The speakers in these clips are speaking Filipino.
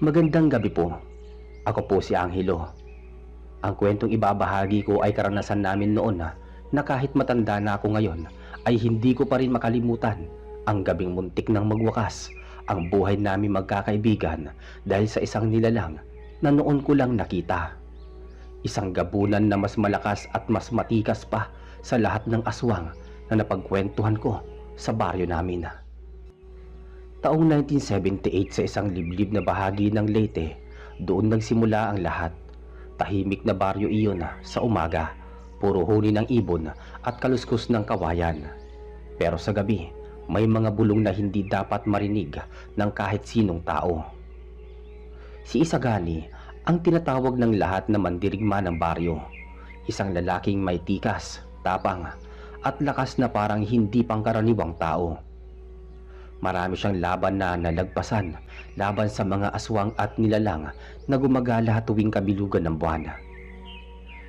Magandang gabi po. Ako po si Angelo. Ang kwentong ibabahagi ko ay karanasan namin noon na kahit matanda na ako ngayon ay hindi ko pa rin makalimutan ang gabing muntik nang magwakas ang buhay namin magkakaibigan dahil sa isang nilalang na noon ko lang nakita. Isang gabunan na mas malakas at mas matikas pa sa lahat ng aswang na napagkwentuhan ko sa baryo namin. Taong 1978 sa isang liblib na bahagi ng Leyte, doon nagsimula ang lahat. Tahimik na baryo iyon sa umaga, puro huni ng ibon at kaluskos ng kawayan. Pero sa gabi, may mga bulong na hindi dapat marinig ng kahit sinong tao. Si Isagani ang tinatawag ng lahat na mandirigma ng baryo. Isang lalaking may tikas, tapang at lakas na parang hindi pangkaraniwang tao. Marami siyang laban na nalagpasan laban sa mga aswang at nilalang na gumagala tuwing kabilugan ng buwan.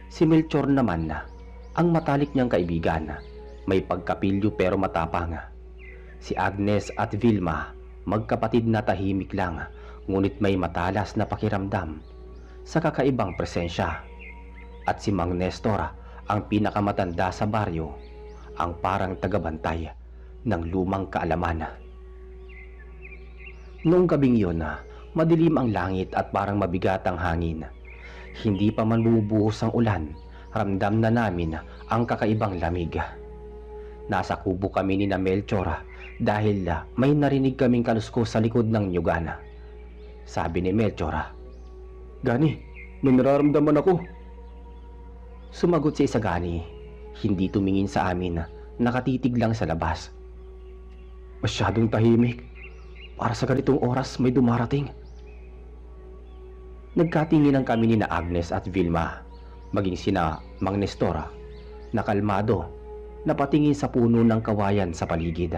Si Melchor naman ang matalik niyang kaibigan, may pagkapilyo pero matapang. Si Agnes at Vilma, magkapatid na tahimik lang ngunit may matalas na pakiramdam sa kakaibang presensya. At si Mang Nestor, ang pinakamatanda sa baryo, ang parang tagabantay ng lumang kaalaman. Noong gabing yun, madilim ang langit at parang mabigat ang hangin. Hindi pa man bumubuhos ang ulan, ramdam na namin ang kakaibang lamig. Nasa kubo kami ni na Melchor dahil may narinig kaming kaluskos sa likod ng nyugan. Sabi ni Melchor, "Gani, may nararamdaman ako." Sumagot si Isagani, hindi tumingin sa amin, nakatitig lang sa labas. "Masyadong tahimik. Para sa ganitong oras may dumarating." Nagkatinginan kami ni na Agnes at Vilma, maging sina Mang Nestor, na kalmado, napatingin sa puno ng kawayan sa paligid.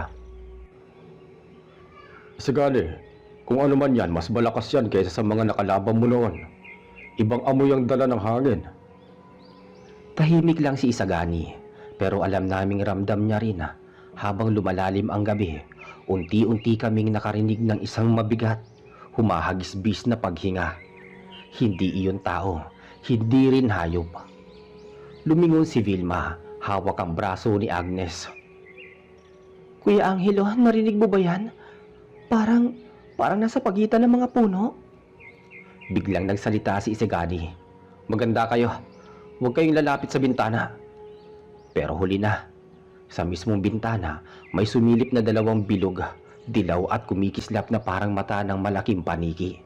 Isagani, kung ano man yan, mas malakas yan kaysa sa mga nakalaban mo noon. Ibang amoy ang dala ng hangin. Tahimik lang si Isagani, pero alam naming ramdam niya rin habang lumalalim ang gabi. Unti-unti kaming nakarinig ng isang mabigat, humahagisbis na paghinga. Hindi iyon tao, hindi rin hayop. Lumingon si Vilma, hawak ang braso ni Agnes. "Kuya Angelo, narinig mo ba yan? Parang nasa pagitan ng mga puno." Biglang nagsalita si Isagani. "Maganda kayo, huwag kayong lalapit sa bintana." Pero huli na. Sa mismong bintana, may sumilip na dalawang bilog, dilaw at kumikislap na parang mata ng malaking paniki.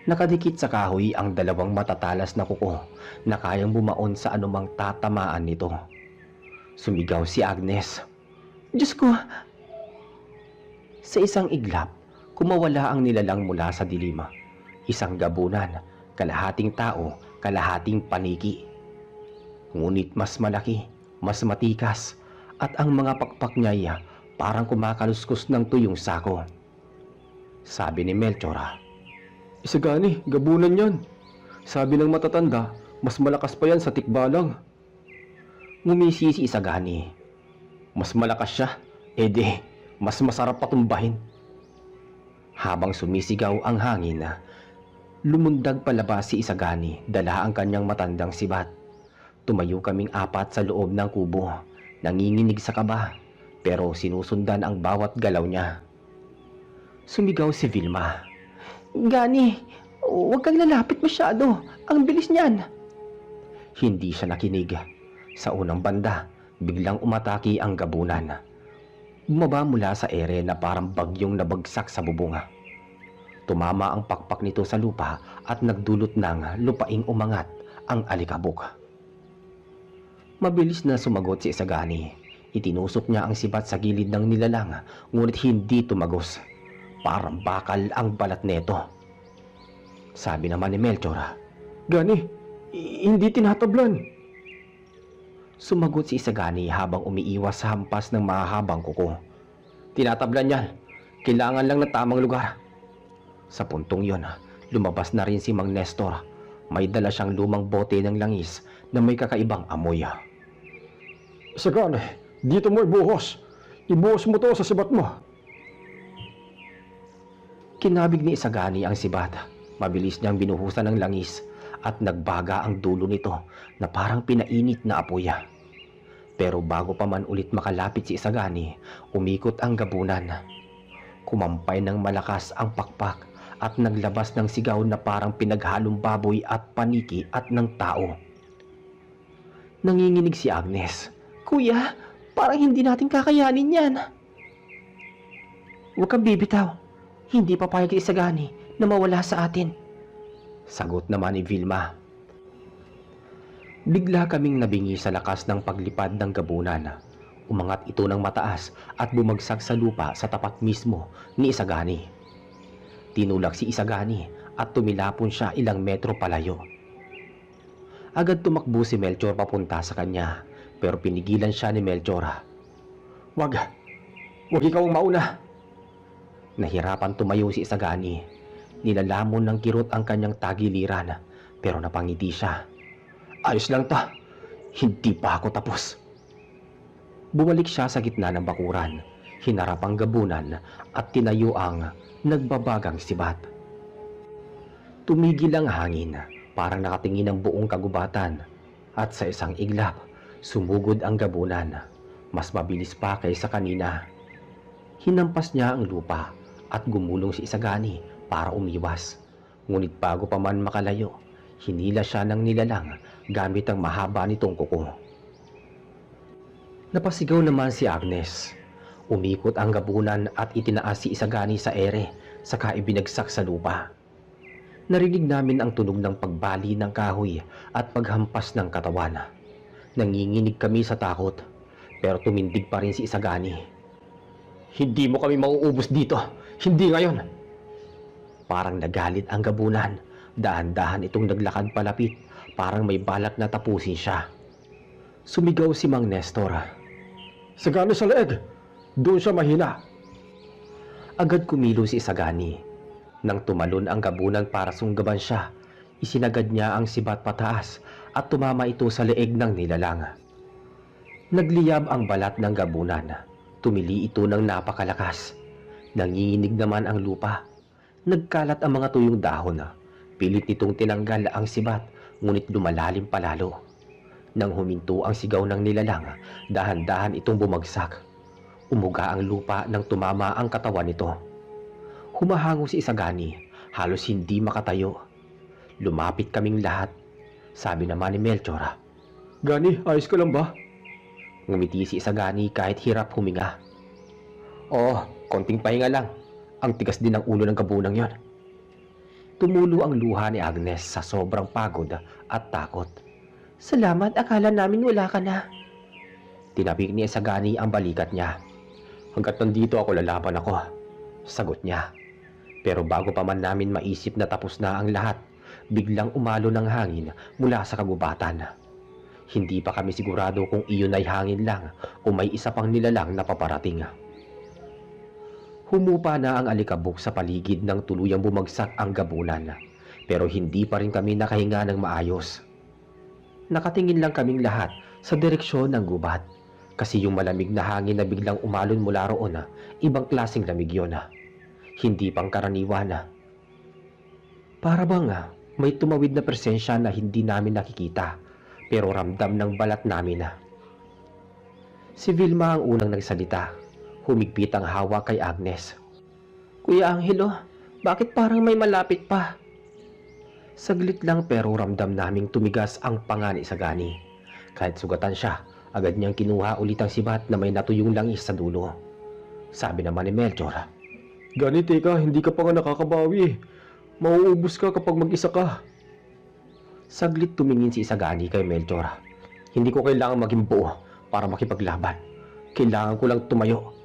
Nakadikit sa kahoy ang dalawang matatalas na kuko na kayang bumaon sa anumang tatamaan nito. Sumigaw si Agnes, "Diyos ko!" Sa isang iglap, kumawala ang nilalang mula sa dilim. Isang gabunan, kalahating tao, kalahating paniki. Ngunit mas malaki, mas matikas, at ang mga pakpak niya parang kumakaluskos ng tuyong sako. Sabi ni Melchor, Isagani, gabunan yan. Sabi ng matatanda, mas malakas pa yan sa tikbalang. Ngumisi si Isagani. "Mas malakas siya, edi mas masarap patumbahin." Habang sumisigaw ang hangin, lumundag palabas si Isagani, dala ang kanyang matandang sibat. Tumayo kaming apat sa loob ng kubo, nanginginig sa kaba, pero sinusundan ang bawat galaw niya. Sumigaw si Vilma, "Gani, huwag kang lalapit masyado, ang bilis niyan." Hindi siya nakinig. Sa unang banda, biglang umataki ang gabunan. Bumaba mula sa ere na parang bagyong nabagsak sa bubunga. Tumama ang pakpak nito sa lupa at nagdulot ng lupaing umangat ang alikabok. Mabilis na sumagot si Isagani. Itinusok niya ang sibat sa gilid ng nilalang, ngunit hindi tumagos. Parang bakal ang balat neto. Sabi naman ni Melchor, "Gani, hindi tinatablan." Sumagot si Isagani habang umiiwas sa hampas ng mahahabang kuko. "Tinatablan yan. Kailangan lang ng tamang lugar." Sa puntong yon, lumabas na rin si Mang Nestor. May dala siyang lumang bote ng langis na may kakaibang amoy. "Isagani, dito mo ibuhos. Ibuhos mo to sa sibat mo." Kinabig ni Isagani ang sibat. Mabilis niyang binuhusan ng langis at nagbaga ang dulo nito na parang pinainit na apoy. Pero bago pa man ulit makalapit si Isagani, umikot ang gabunan. Kumampay ng malakas ang pakpak at naglabas ng sigaw na parang pinaghalong baboy at paniki at ng tao. Nanginginig si Agnes. Kuya, parang hindi natin kakayanin yan. Huwag kang bibitaw. Hindi papayag si Isagani na mawala sa atin. Sagot naman ni Vilma. Bigla kaming nabingi sa lakas ng paglipad ng gabunan. Umangat ito ng mataas at bumagsak sa lupa sa tapat mismo ni Isagani. Tinulak si Isagani at tumilapon siya ilang metro palayo. Agad tumakbo si Melchor papunta sa kanya, pero pinigilan siya ni Melchor. Wag ikaw ang mauna. Nahirapan tumayo si Isagani. Nilalamon ng kirot ang kanyang tagiliran, pero napangiti siya. Ayos lang ta. Hindi pa ako tapos. Bumalik siya sa gitna ng bakuran, hinarap ang gabunan at tinayo ang nagbabagang sibat. Tumigil ang hangin, parang nakatingin ang buong kagubatan, at sa isang iglap, sumugod ang gabunan. Mas mabilis pa kaysa kanina. Hinampas niya ang lupa at gumulong si Isagani para umiwas. Ngunit bago pa man makalayo, hinila siya ng nilalang gamit ang mahaba nitong kuko. Napasigaw naman si Agnes. Umikot ang gabunan at itinaas si Isagani sa ere, saka ibinagsak sa lupa. Narinig namin ang tunog ng pagbali ng kahoy at paghampas ng katawan. Nanginginig kami sa takot, pero tumindig pa rin si Isagani. Hindi mo kami mauubos dito, hindi ngayon. Parang nagalit ang gabunan. Dahan-dahan itong naglakad palapit, parang may balak na tapusin siya. Sumigaw si Mang Nestor. Sagani sa leeg! Doon siya mahina! Agad kumilo si Isagani. Nang tumalon ang gabunan para sunggaban siya, isinagad niya ang sibat pataas at tumama ito sa leeg ng nilalang. Nagliyab ang balat ng gabunan. Tumili ito ng napakalakas. Nanginginig naman ang lupa. Nagkalat ang mga tuyong dahon. Pilit nitong tinanggal ang sibat, ngunit lumalalim palalo. Nang huminto ang sigaw ng nilalang, dahan-dahan itong bumagsak. Umuga ang lupa nang tumama ang katawan nito. Humahango si Isagani, halos hindi makatayo. Lumapit kaming lahat. Sabi naman ni Melchor, Gani, ayos ka lang ba? Ngumiti si Isagani kahit hirap huminga. Oh, konting pahinga lang. Ang tigas din ng ulo ng gabunang yon. Tumulo ang luha ni Agnes sa sobrang pagod at takot. Salamat, akala namin wala ka na. Tinapik ni Isagani ang balikat niya. Hanggat nandito ako, lalaban ako, sagot niya. Pero bago pa man namin maisip na tapos na ang lahat, biglang umalo ng hangin mula sa kagubatan. Hindi pa kami sigurado kung iyon ay hangin lang o may isa pang nilalang na paparating. Humupa na ang alikabok sa paligid ng tuluyang bumagsak ang gabunan, pero hindi pa rin kami nakahinga ng maayos. Nakatingin lang kaming lahat sa direksyon ng gubat, kasi yung malamig na hangin na biglang umalon mula roon, ibang klaseng lamig yun. Hindi pangkaraniwan. Para bang may tumawid na presensya na hindi namin nakikita, pero ramdam ng balat namin. Si Vilma ang unang nagsalita. Humigpit ang hawak kay Agnes. Kuya Angelo, bakit parang may malapit pa? Saglit lang pero ramdam naming tumigas ang panga ni Isagani. Kahit sugatan siya, agad niyang kinuha ulit ang sibat na may natuyong langis sa dulo. Sabi naman ni Melchor, Gani, teka, hindi ka pa nga nakakabawi. Mauubos ka kapag mag-isa ka. Saglit tumingin si Isagani kay Melchor. Hindi ko kailangan maging buo para makipaglaban. Kailangan ko lang tumayo.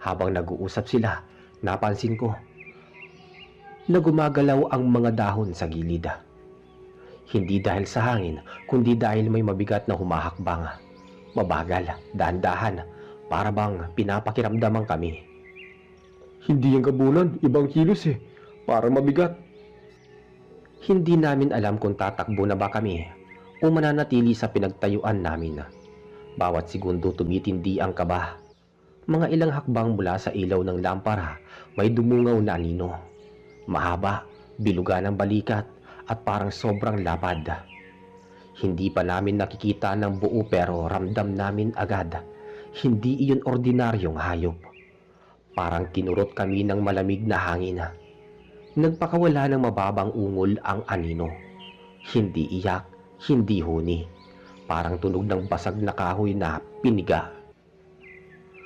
Habang nag-uusap sila, napansin ko na gumagalaw ang mga dahon sa gilid. Hindi dahil sa hangin, kundi dahil may mabigat na humahakbang. Mabagal, dahan-dahan, para bang pinapakiramdaman kami. Hindi yung gabunan, ibang kilos eh. Parang mabigat. Hindi namin alam kung tatakbo na ba kami o mananatili sa pinagtayuan namin. Bawat segundo tumitindi ang kaba. Mga ilang hakbang mula sa ilaw ng lampara, may dumungaw na anino. Mahaba, biluga ng balikat at parang sobrang lapad. Hindi pa namin nakikita ng buo pero ramdam namin agad. Hindi iyon ordinaryong hayop. Parang kinurot kami ng malamig na hangin. Nagpakawala ng mababang ungol ang anino. Hindi iyak, hindi huni. Parang tunog ng basag na kahoy na piniga.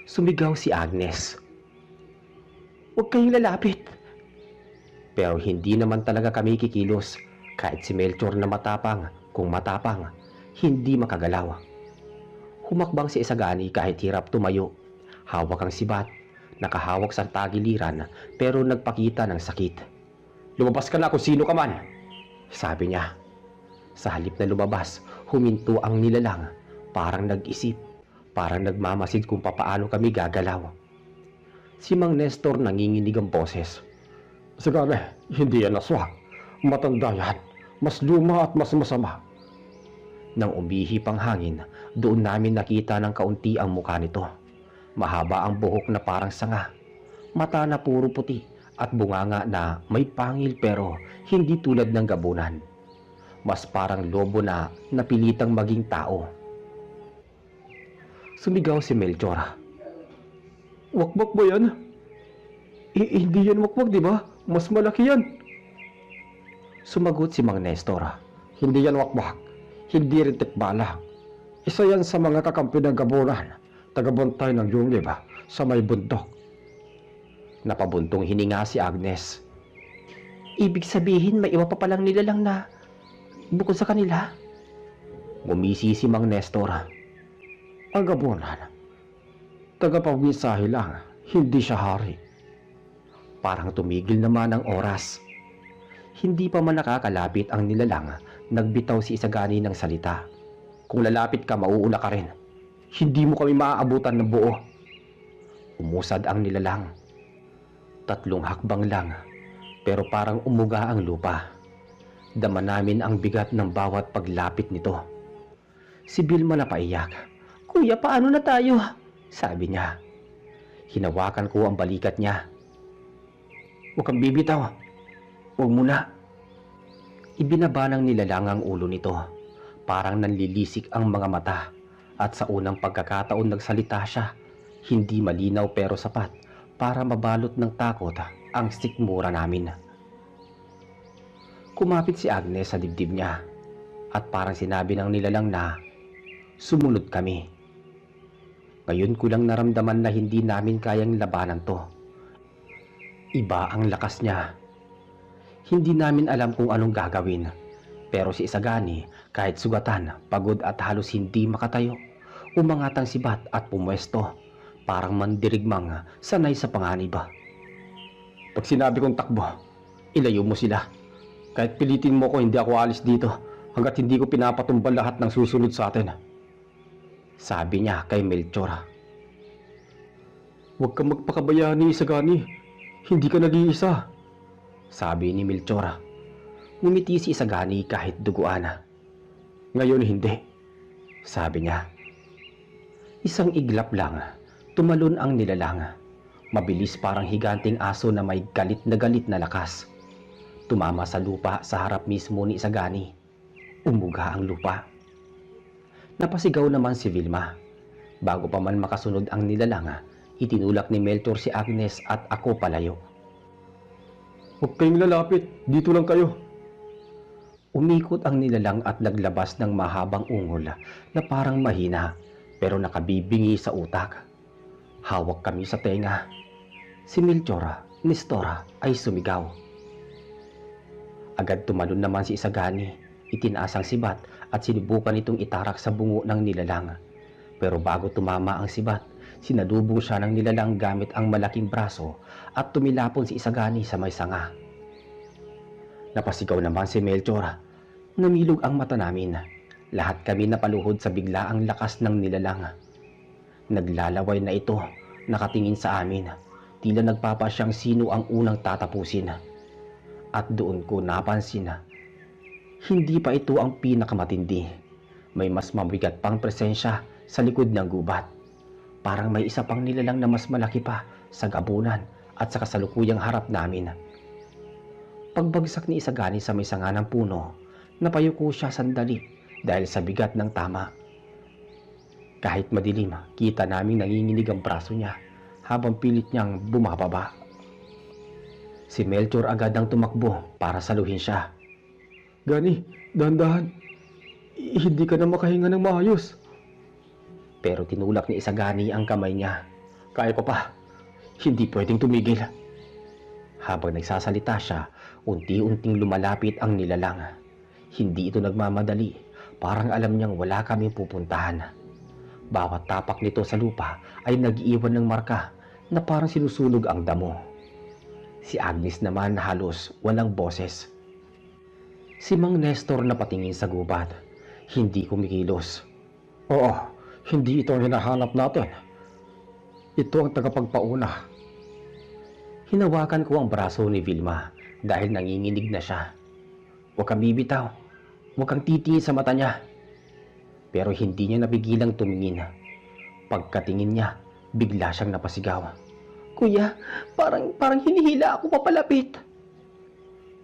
Sumigaw si Agnes. "Huwag kayong lalapit!" Pero hindi naman talaga kami kikilos kahit si Melchor na matapang, kung matapang, hindi makagalaw. Humakbang si Isagani kahit hirap tumayo. Hawak ang sibat, nakahawak sa tagiliran pero nagpakita ng sakit. "Lumabas ka na kung sino ka man," sabi niya. Sa halip na lumabas, huminto ang nilalang, parang nag-isip, parang nagmamasid kung papaano kami gagalaw. Si Mang Nestor nanginginig ang boses. Sigari, hindi yan aswang. Matanda yan. Mas luma at mas masama. Nang umihip ang hangin, doon namin nakita ng kaunti ang mukha nito. Mahaba ang buhok na parang sanga, mata na puro puti at bunganga na may pangil pero hindi tulad ng gabunan. Mas parang lobo na napilitang maging tao. Sumigaw si Melchor. Wakbak ba yan? Hindi yan wakbak, di ba? Mas malaki yan. Sumagot si Mang Nestor. Hindi yan wakbak. Hindi rin tikbala. Isa yan sa mga kakampi ng gabunan. Tagabantay ng yungib sa may bundok. Napabuntong hininga si Agnes. Ibig sabihin may iba pa palang nilalang na bukod sa kanila? Ngumisi si Mang Nestor. Ang gabunan, tagapagmisahe lang, hindi siya hari. Parang tumigil naman ang oras. Hindi pa man nakakalapit ang nilalang, nagbitaw si Isagani ng salita. Kung lalapit ka, mauuna ka rin. Hindi mo kami maaabutan ng buo. Umusad ang nilalang. 3 hakbang lang, pero parang umuga ang lupa. Dama namin ang bigat ng bawat paglapit nito. Si Vilma napaiyak. "Kuya, paano na tayo?" sabi niya. Hinawakan ko ang balikat niya. "Huwag kang bibitaw. Huwag muna." Ibinaba ng nilalang ang ulo nito. Parang nanlilisik ang mga mata. At sa unang pagkakataon nagsalita siya. Hindi malinaw pero sapat para mabalot ng takot ang sikmura namin. Kumapit si Agnes sa dibdib niya at parang sinabi ng nilalang na sumunod kami. Ngayon ko lang naramdaman na hindi namin kayang labanan to. Iba ang lakas niya. Hindi namin alam kung anong gagawin. Pero si Isagani, kahit sugatan, pagod at halos hindi makatayo, umangat ang sibat at pumwesto, parang mandirigmang sanay sa panganib. Pag sinabi kong takbo, ilayo mo sila. Kahit pilitin mo ko, hindi ako alis dito hanggat hindi ko pinapatumbal lahat ng susunod sa atin. Sabi niya kay Melchor. Huwag kang magpakabayani, Isagani. Hindi ka nag-iisa. Sabi ni Melchor. Ngumiti si Isagani kahit duguan. Ngayon hindi. Sabi niya. Isang iglap lang, tumalon ang nilalang. Mabilis parang higanting aso na may galit na lakas. Tumama sa lupa sa harap mismo ni Isagani. Umuga ang lupa. Napasigaw naman si Vilma. Bago pa man makasunod ang nilalang, itinulak ni Melchor si Agnes at ako palayo. Huwag kayong lalapit, dito lang kayo. Umikot ang nilalang at naglabas ng mahabang ungol na parang mahina pero nakabibingi sa utak. Hawak kami sa tenga. Si Melchor, Nestor ay sumigaw. Agad tumalon naman si Isagani, itinaas ang sibat at sinubukan itong itarak sa bungo ng nilalang. Pero bago tumama ang sibat, sinalubong siya ng nilalang gamit ang malaking braso at tumilapon si Isagani sa may sanga. Napasigaw naman si Melchor. Namilog ang mata namin. Lahat kami napaluhod sa biglaang lakas ng nilalang. Naglalaway na ito, nakatingin sa amin. Tila nagpapasyang sino ang unang tatapusin. At doon ko napansin na hindi pa ito ang pinakamatindi. May mas mabigat pang presensya sa likod ng gubat. Parang may isa pang nilalang na mas malaki pa sa gabunan at sa kasalukuyang harap namin. Pagbagsak ni Isagani sa may sanga ng puno, napayuko siya sandali dahil sa bigat ng tama. Kahit madilim, kita naming nanginginig ang braso niya habang pilit niyang bumababa. Si Melchor agad ang tumakbo para saluhin siya. Gani, dahan-dahan. Hindi ka na makahinga ng maayos. Pero tinulak ni Isagani ang kamay niya. Kaya ko pa. Hindi pwedeng tumigil. Habang nagsasalita siya, unti-unting lumalapit ang nilalang. Hindi ito nagmamadali. Parang alam niyang wala kaming pupuntahan. Bawat tapak nito sa lupa ay nag-iwan ng marka na parang sinusunog ang damo. Si Agnes naman halos walang boses. Si Mang Nestor na patingin sa gubat. Hindi kumikilos. Oo, hindi ito ang hinahanap natin. Ito ang tagapagpauna. Hinawakan ko ang braso ni Vilma dahil nanginginig na siya. Huwag kang bibitaw. Huwag kang titingin sa mata niya. Pero hindi niya napigilang tumingin. Pagkatingin niya, bigla siyang napasigaw. Kuya, parang hinihila ako papalapit.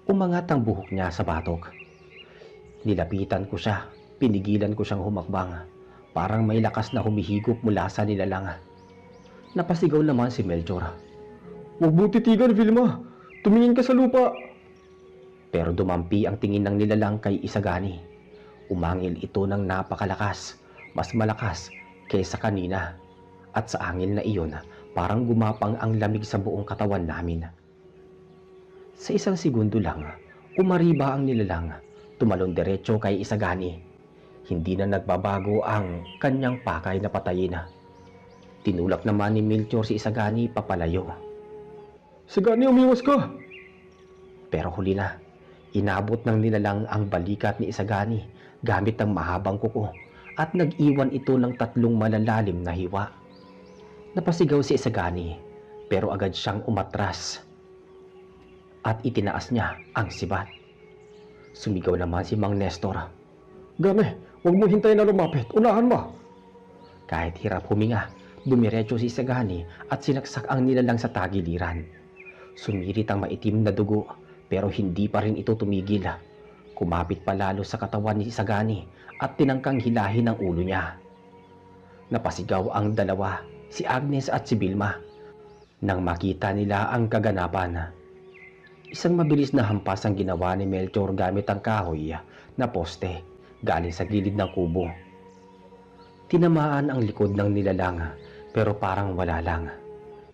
Umangat ang buhok niya sa batok. Nilapitan ko siya, pinigilan ko siyang humakbang. Parang may lakas na humihigop mula sa nilalang. Napasigaw naman si Melchor. Huwag mo titigan, Vilma. Tumingin ka sa lupa. Pero dumampi ang tingin ng nilalang kay Isagani. Umangil ito ng napakalakas, mas malakas kaysa kanina. At sa angil na iyon, parang gumapang ang lamig sa buong katawan namin. Sa isang segundo lang, umariba ang nilalang, tumalon diretso kay Isagani. Hindi na nagbabago ang kanyang pakay na patayin. Tinulak naman ni Melchor si Isagani papalayo. Isagani, umiwas ka! Pero huli na, inabot ng nilalang ang balikat ni Isagani gamit ang mahabang kuko at nag-iwan ito ng 3 malalalim na hiwa. Napasigaw si Isagani pero agad siyang umatras at itinaas niya ang sibat. Sumigaw naman si Mang Nestor. Gani, huwag mo hintayin na lumapit. Unahan mo! Kahit hirap huminga, dumiretso si Isagani at sinaksak ang nilalang sa tagiliran. Sumirit ang maitim na dugo pero hindi pa rin ito tumigil. Kumapit pa lalo sa katawan ni Isagani at tinangkang hilahin ang ulo niya. Napasigaw ang dalawa, si Agnes at si Vilma, nang makita nila ang kaganapan. Isang mabilis na hampas ang ginawa ni Melchor gamit ang kahoy na poste galing sa gilid ng kubo. Tinamaan ang likod ng nilalang pero parang wala lang.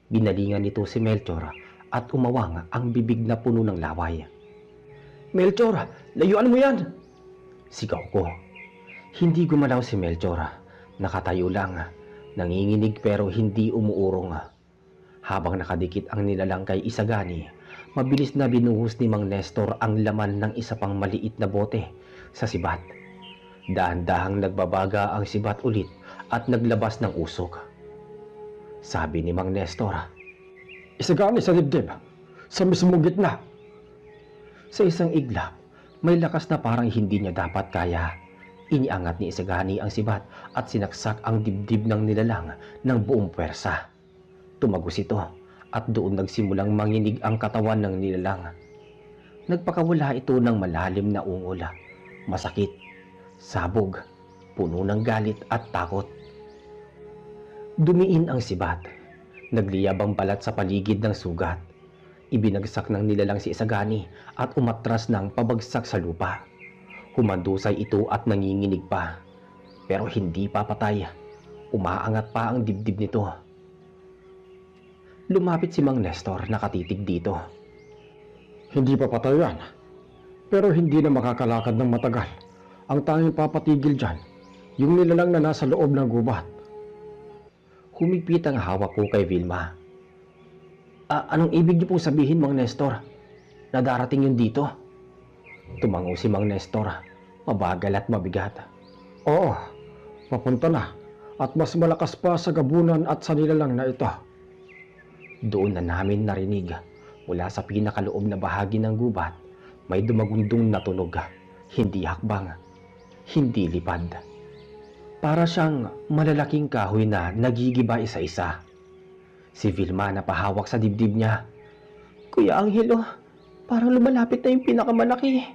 Binalingan nito si Melchor at umawang ang bibig na puno ng laway. Melchor, layuan mo yan! Sigaw ko. Hindi gumalaw si Melchor. Nakatayo lang, nanginginig pero hindi umuurong. Habang nakadikit ang nilalang kay Isagani, mabilis na binuhos ni Mang Nestor ang laman ng isa pang maliit na bote sa sibat. Dahan-dahang nagbabaga ang sibat ulit at naglabas ng usok. Sabi ni Mang Nestor, Isagani sa dibdib, sa mismong gitna. Sa isang iglap, may lakas na parang hindi niya dapat kaya. Iniangat ni Isagani ang sibat at sinaksak ang dibdib ng nilalang ng buong pwersa. Tumagos ito at doon nagsimulang manginig ang katawan ng nilalang. Nagpakawala ito ng malalim na ungol, masakit, sabog, puno ng galit at takot. Dumiin ang sibat. Nagliyab ang balat sa paligid ng sugat. Ibinagsak ng nilalang si Isagani at umatras ng pabagsak sa lupa. Humandusay ito at nanginginig pa. Pero hindi pa patay. Umaangat pa ang dibdib nito. Lumapit si Mang Nestor nakatitig dito. Hindi pa patay yan. Pero hindi na makakalakad ng matagal. Ang tanging papatigil dyan, yung nilalang na nasa loob ng gubat. Humigpit ang hawak ko kay Vilma. Anong ibig niyo pong sabihin, Mang Nestor? Na darating yun dito? Tumango si Mang Nestor, mabagal at mabigat. Oo, papunta na. At mas malakas pa sa gabunan at sa nilalang na ito. Doon na namin narinig, mula sa pinakaloob na bahagi ng gubat, may dumagundong na tunog. Hindi hakbang, hindi lipad. Para siyang malalaking kahoy na nagigiba isa-isa. Si Vilma napahawak sa dibdib niya. Kuya Angelo, parang lumalapit na yung pinakamalaki.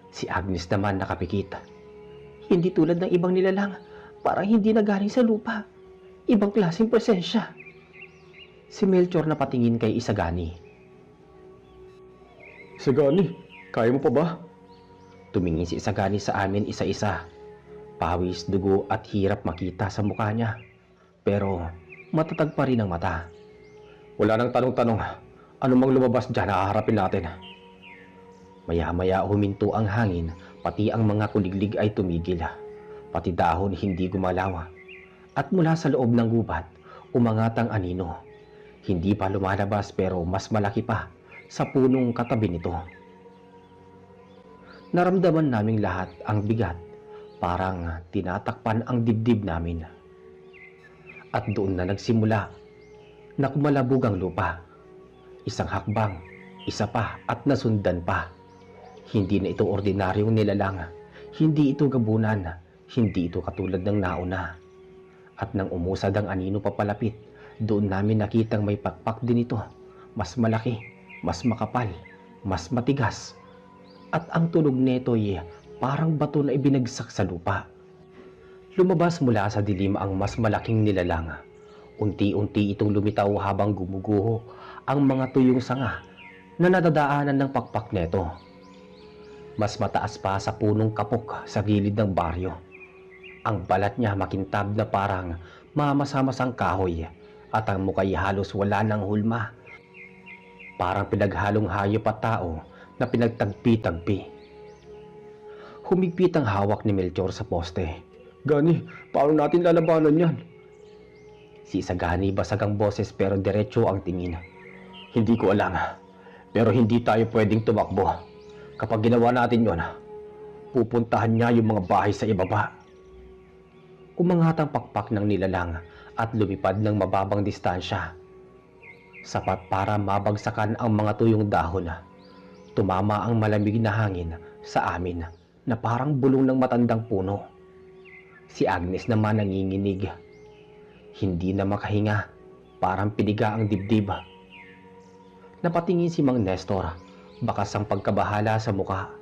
Si Agnes naman nakapikit. Hindi tulad ng ibang nilalang, parang hindi na galing sa lupa. Ibang klaseng presensya. Si Melchor napatingin kay Isagani. Isagani, kaya mo pa ba? Tumingin si Isagani sa amin isa-isa. Pawis, dugo at hirap makita sa mukha niya. Pero matatag pa rin ang mata. Wala nang tanong-tanong. Ano mang lumabas dyan, haharapin natin. Maya-maya huminto ang hangin, pati ang mga kuliglig ay tumigil. Pati dahon hindi gumalaw. At mula sa loob ng gubat, umangat ang anino. Hindi pa lumalabas pero mas malaki pa sa punong katabi nito. Naramdaman naming lahat ang bigat, parang tinatakpan ang dibdib namin. At doon na nagsimula na kumalabog ang lupa. Isang hakbang, isa pa at nasundan pa. Hindi na ito ordinaryong nilalang, hindi ito gabunan, hindi ito katulad ng nauna. At nang umusad ang anino papalapit, doon namin nakitang may pakpak din ito. Mas malaki, mas makapal, mas matigas. At ang tunog nito ay parang bato na ibinagsak sa lupa. Lumabas mula sa dilim ang mas malaking nilalang. Unti-unti itong lumitaw habang gumuguho ang mga tuyong sanga na nadadaanan ng pakpak neto. Mas mataas pa sa punong kapok sa gilid ng baryo. Ang balat niya makintab na parang mamasamasang kahoy at ang muka'y halos wala ng hulma. Parang pinaghalong hayop at tao na pinagtagpi-tagpi. Humigpit ang hawak ni Melchor sa poste. Gani, paano natin lalabanan yan? Si Isagani basag ang boses pero diretso ang tingin. Hindi ko alam, pero hindi tayo pwedeng tumakbo. Kapag ginawa natin yon, pupuntahan niya yung mga bahay sa ibaba. Umangat ang pakpak ng nilalang at lumipad ng mababang distansya. Sapat para mabagsakan ang mga tuyong dahon. Tumama ang malamig na hangin sa amin na parang bulong ng matandang puno. Si Agnes naman nanginginig. Hindi na makahinga, parang piniga ang dibdib. Napatingin si Mang Nestor, bakas ang pagkabahala sa muka.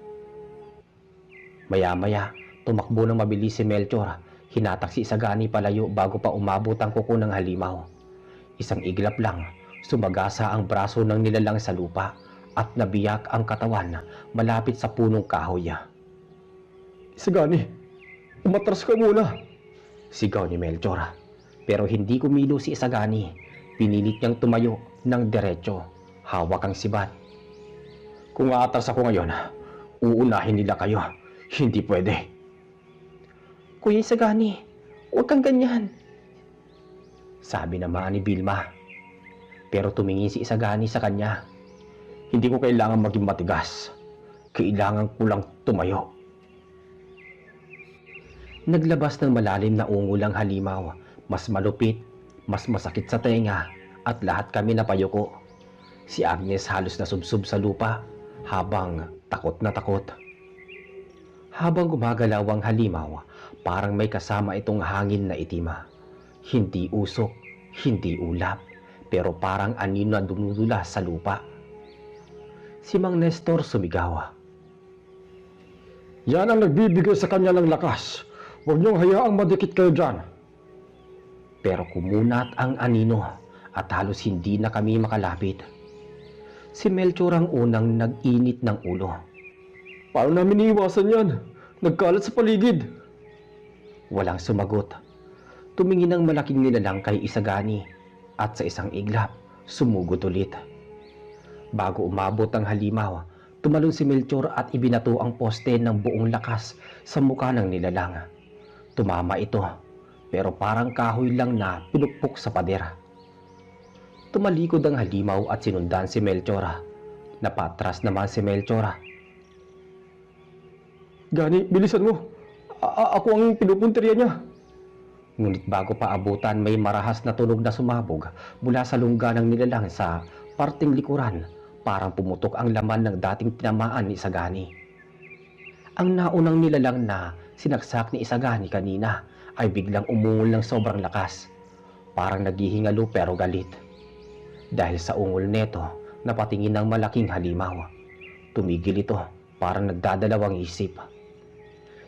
Maya-maya, tumakbo ng mabilis si Melchor. Hinatak si Isagani palayo bago pa umabot ang kuko ng halimaw. Isang iglap lang, sumagasa ang braso ng nilalang sa lupa at nabiyak ang katawan malapit sa punong kahoy. Isagani, umatras ka muna. Sigaw ni Melchor. Pero hindi kumilo si Isagani. Pinilit niyang tumayo ng diretso. Hawak ang sibat. Kung aatras ako ngayon, uunahin nila kayo. Hindi pwede. Kuya Isagani, huwag kang ganyan. Sabi naman ni Vilma. Pero tumingin si Isagani sa kanya. Hindi ko kailangan maging matigas. Kailangan ko lang tumayo. Naglabas ng malalim na ungol ang halimaw. Mas malupit, mas masakit sa tenga, at lahat kami napayuko. Si Agnes halos nasubsob sa lupa habang takot na takot. Habang gumagalaw ang halimaw, parang may kasama itong hangin na itima. Hindi usok, hindi ulap, pero parang anino na dumudula sa lupa. Si Mang Nestor sumigaw. Yan ang nagbibigay sa kanya ng lakas. Huwag niyong hayaang madikit kayo dyan. Pero kumunat ang anino at halos hindi na kami makalapit. Si Melchor ang unang nag-init ng ulo. Paano namin iiwasan yan? Nagkalat sa paligid. Walang sumagot. Tumingin ang malaking nilalang kay Isagani at sa isang iglap, sumugod ulit. Bago umabot ang halimaw, tumalon si Melchor at ibinato ang poste ng buong lakas sa mukha ng nilalang. Tumama ito, pero parang kahoy lang na pinukpok sa pader. Tumalikod ang halimaw at sinundan si Melchor. Napatras naman si Melchor. Gani, bilisan mo. Ako ang pinupunteriya niya. Ngunit bago pa abutan, may marahas na tunog na sumabog mula sa lungga ng nilalang sa parting likuran. Parang pumutok ang laman ng dating tinamaan ni Isagani. Ang naunang nilalang na sinaksak ni Isagani kanina ay biglang umungol ng sobrang lakas. Parang naghihingalo pero galit. Dahil sa ungol neto, napatingin ng malaking halimaw. Tumigil ito, parang nagdadalawang isip.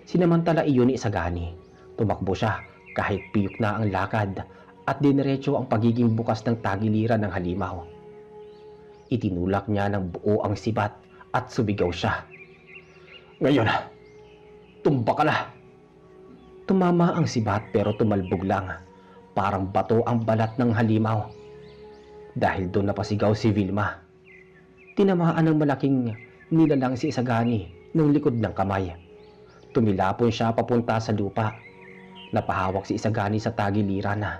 Sinamantala iyon ni Isagani. Tumakbo siya kahit piyok na ang lakad at diniretso ang pagiging bukas ng tagiliran ng halimaw. Itinulak niya ng buo ang sibat at sumigaw siya. Ngayon, tumba ka na! Tumama ang sibat pero tumalbog lang. Parang bato ang balat ng halimaw. Dahil doon napasigaw si Vilma. Tinamaan ng malaking nilalang si Isagani ng likod ng kamay. Tumilapon siya papunta sa lupa. Napahawak si Isagani sa tagiliran na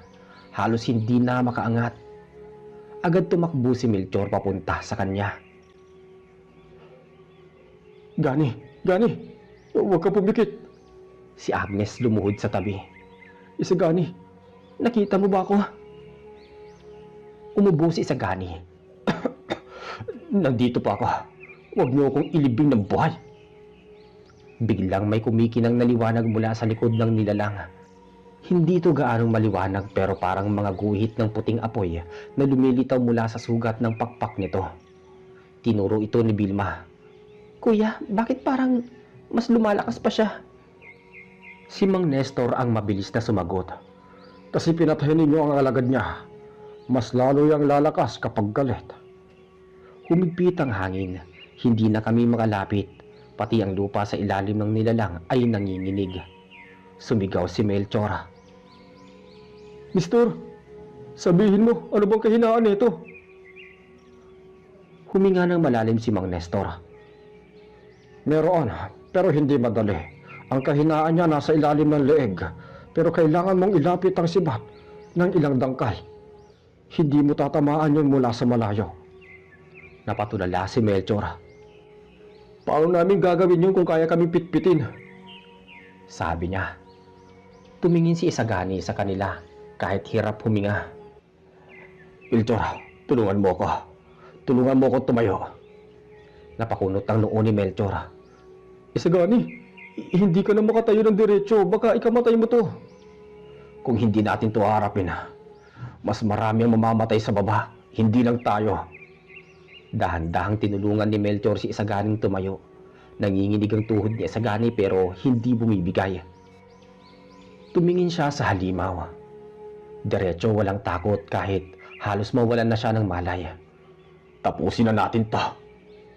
halos hindi na makaangat. Agad tumakbo si Melchor papunta sa kanya. Gani, huwag ka pumikit. Si Agnes lumuhod sa tabi. Isagani, nakita mo ba ako? Umubo si Isagani. Nandito pa ako. Huwag niyo akong ilibing ng buhay. Biglang may kumikinang naliwanag mula sa likod ng nilalang. Hindi ito gaanong maliwanag pero parang mga guhit ng puting apoy na lumilitaw mula sa sugat ng pakpak nito. Tinuro ito ni Vilma. Kuya, bakit parang mas lumalakas pa siya? Si Mang Nestor ang mabilis na sumagot. Kasi pinatayin ninyo ang alagad niya. Mas lalo yang lalakas kapag galit. Humigpit ang hangin. Hindi na kami makalapit. Pati ang lupa sa ilalim ng nilalang ay nanginginig. Sumigaw si Melchor. Mister, sabihin mo, ano bang kahinaan nito? Huminga ng malalim si Mang Nestor. Meron, pero hindi madali. Ang kahinaan niya nasa ilalim ng leeg, pero kailangan mong ilapit ang sibat ng ilang dangkal. Hindi mo tatamaan yun mula sa malayo. Napatulala si Melchor. Paano namin gagawin yun kung kaya kami pitpitin? Sabi niya. Tumingin si Isagani sa kanila kahit hirap huminga. Melchor, tulungan mo ko. Tulungan mo ko tumayo. Napakunot ang noo ni Melchor. Isagani, hindi ka na makatayo ng diretso. Baka ikamatay mo to. Kung hindi natin to harapin, mas marami ang mamamatay sa baba, hindi lang tayo. Dahan-dahang tinulungan ni Melchor si Isaganing tumayo. Nanginginig ang tuhod ni Isagani pero hindi bumibigay. Tumingin siya sa halimaw. Diretso walang takot kahit halos mawalan na siya ng malay. Tapusin na natin to,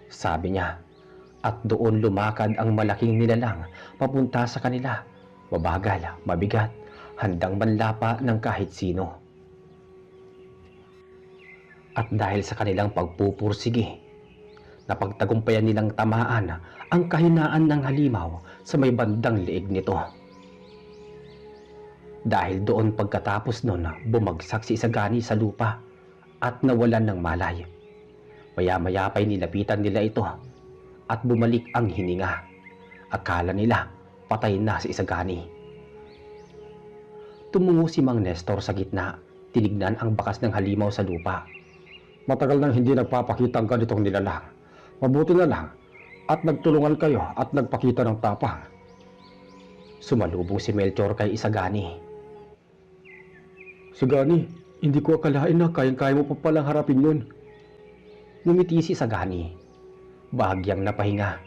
sabi niya. At doon lumakad ang malaking nilalang papunta sa kanila. Mabagal, mabigat, handang manlapa ng kahit sino. At dahil sa kanilang pagpupursige, napagtagumpayan nilang tamaan ang kahinaan ng halimaw sa may bandang leeg nito. Dahil doon pagkatapos nun, bumagsak si Isagani sa lupa at nawalan ng malay. Maya-maya pa'y nilapitan nila ito at bumalik ang hininga. Akala nila patay na si Isagani. Tumungo si Mang Nestor sa gitna, tinignan ang bakas ng halimaw sa lupa. Matagal nang hindi nagpapakita ang ganitong nilalang. Mabuti na lang at nagtulungan kayo at nagpakita ng tapang. Sumalubong si Melchor kay Isagani. Isagani, hindi ko akalain na kayang-kaya mo pa palang harapin yun. Ngumiti si Isagani. Bahagyang napahinga.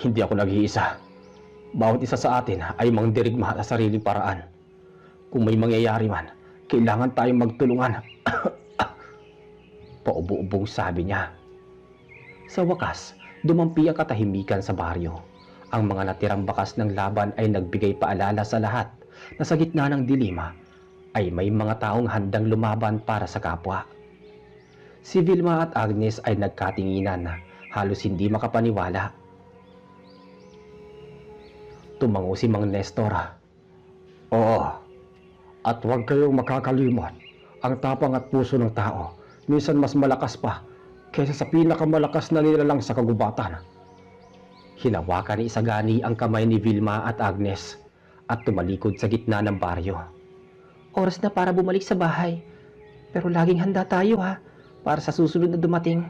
Hindi ako nag-iisa. Bawat isa sa atin ay mangdirigma sa sariling paraan. Kung may mangyayari man, kailangan tayong magtulungan. Paubo-ubong sabi niya. Sa wakas, dumampi ang katahimikan sa baryo. Ang mga natirang bakas ng laban ay nagbigay paalala sa lahat na sa gitna ng dilema ay may mga taong handang lumaban para sa kapwa. Si Vilma at Agnes ay nagkatinginan na halos hindi makapaniwala. Tumango si Mang Nestor. Oo, at huwag kayong makakalimot. Ang tapang at puso ng tao minsan mas malakas pa kaysa sa pinakamalakas na nilalang sa kagubatan. Hinawakan ni Isagani ang kamay ni Vilma at Agnes at tumalikod sa gitna ng baryo. Oras na para bumalik sa bahay. Pero laging handa tayo para sa susunod na dumating.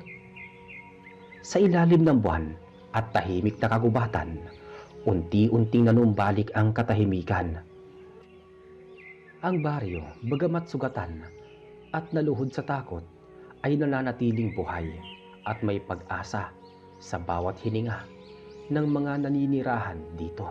Sa ilalim ng buwan at tahimik na kagubatan, unti-unting nanumbalik ang katahimikan. Ang baryo, bagamat sugatan at naluhod sa takot, ay nananatiling buhay at may pag-asa sa bawat hininga ng mga naninirahan dito.